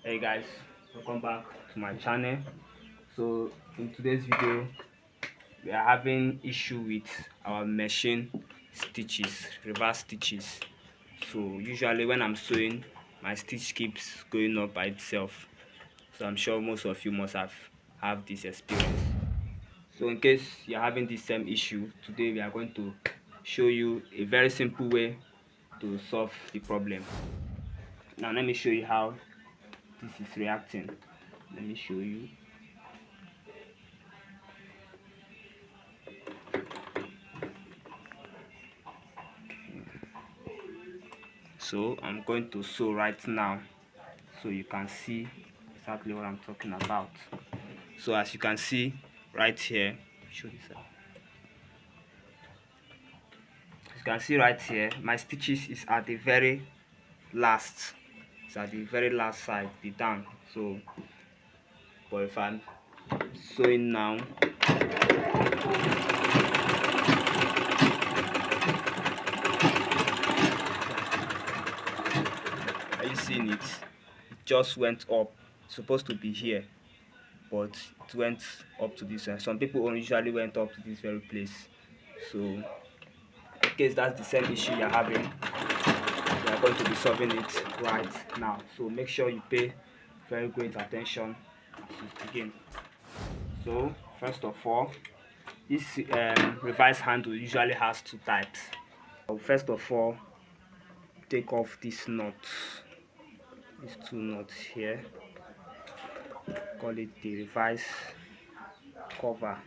Hey guys, welcome back to my channel. So in today's video we are having issue with our machine stitches, reverse stitches. So usually when I'm sewing, my stitch keeps going up by itself. So I'm sure most of you must have this experience. So in case you're having this same issue, today we are going to show you a very simple way to solve the problem. Now let me show you how this is reacting. Let me show you. So I'm going to sew right now so you can see exactly what I'm talking about. So as you can see right here, show this out. As you can see right here, my stitches is at the very last. It's at the very last side, the down. So but if I'm sewing now, are you seeing it? It just went up. It's supposed to be here, but it went up to this one. Some people usually went up to this very place. So in case that's the same issue you're having, we are going to be solving it right now. So make sure you pay very great attention as we begin. So first of all, this reverse handle usually has two types. So first of all, take off this knot, these two knots here, call it the reverse cover.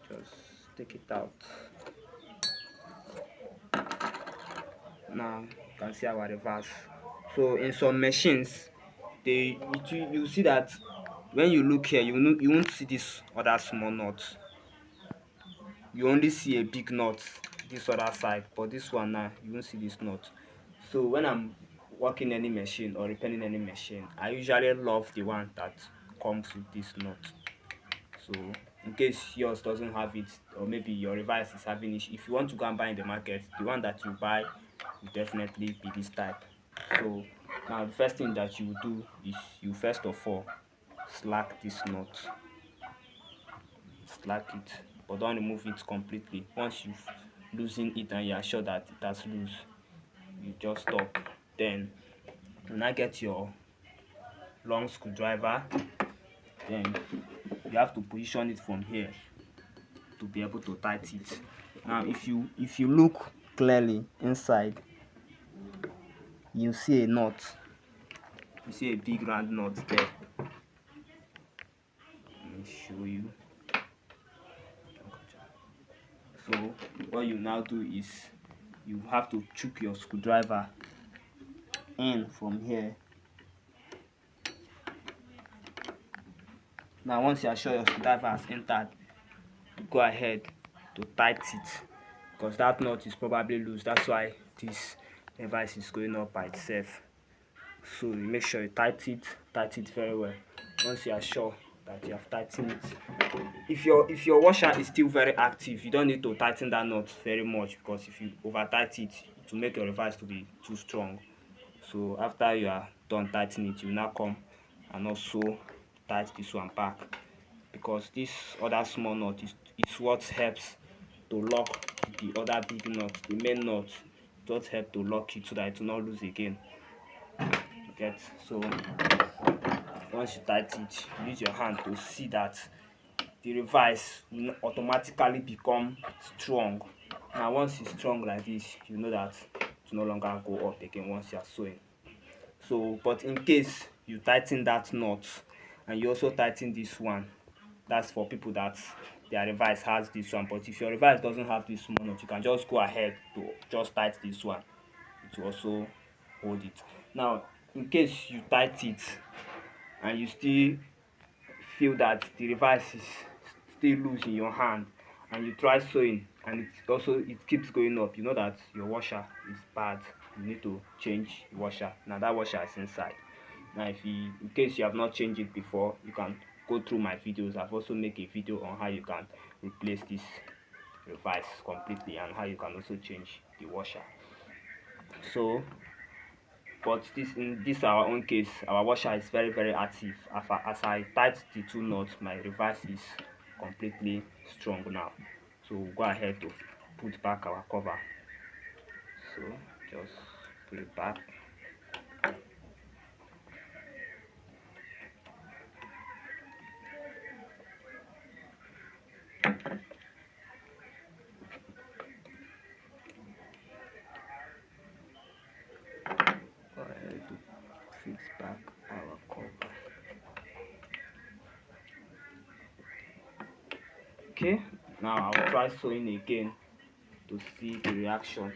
Just take it out. Now you can see our reverse. So in some machines, you see that when you look here, you won't see this other small knot. You only see a big knot this other side, but this one now you won't see this knot. So when I'm working any machine or repairing any machine, I usually love the one that comes with this knot. So in case yours doesn't have it, or maybe your reverse is having it, if you want to go and buy in the market, the one that you buy will definitely be this type. So now the first thing that you will do is you first of all slack this knot, slack it, but don't remove it completely. Once you've loosened it and you are sure that it has loose, you just stop. Then you now get your long screwdriver. Then you have to position it from here to be able to tighten it. Now if you look clearly inside, you see a knot. You see a big round knot there. Let me show you. So what you now do is you have to chook your screwdriver in from here. Now once you are sure your screwdriver has entered, you go ahead to tighten it, because that knot is probably loose. That's why this device is going up by itself. So you make sure you tighten it very well. Once you are sure that you have tightened it, if your washer is still very active, you don't need to tighten that knot very much, because if you over tighten it, it will make your reverse to be too strong. So after you are done tightening it, you now come and also tighten this one back, because this other small knot is what helps to lock the other big knot, the main knot. It does help to lock it so that it will not lose again. Get? So once you tighten it, use your hand to see that the reverse will automatically become strong. Now once it's strong like this, you know that it will no longer go up again once you are sewing. So but in case you tighten that knot and you also tighten this one, that's for people that their reverse has this one. But if your reverse doesn't have this small knot, you can just go ahead to just tighten this one. It will also hold it. Now in case you tighten it and you still feel that the reverse is still loose in your hand, and you try sewing and it keeps going up, you know that your washer is bad. You need to change the washer. Now that washer is inside. Now if you, in case you have not changed it before, you can go through my videos. I've also made a video on how you can replace this reverse completely and how you can also change the washer. So but in this our own case, our washer is very active. As I tight the two knots, my reverse is completely strong now. So we'll go ahead to put back our cover. So just put it back. Go ahead to fix back our cover. Okay, now I'll try sewing again to see the reaction.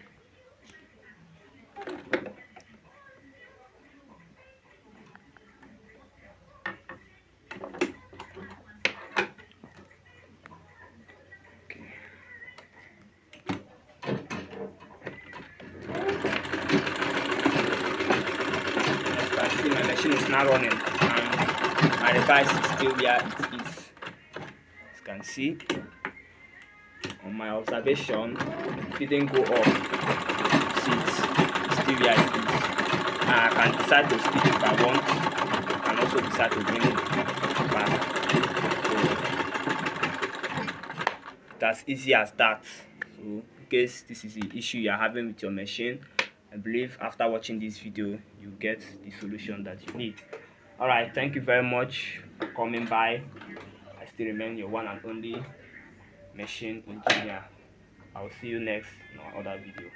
Okay. I see my machine is now running and my device is still where it is. As you can see, on my observation, it didn't go up. See, it's still where it is. And I can decide to speed if I want. I can also decide to bring it back. So that's easy as that. So in case this is the issue you're having with your machine, I believe after watching this video you get the solution that you need. Alright, thank you very much for coming by. I still remain your one and only machine engineer. I'll see you next in our other video.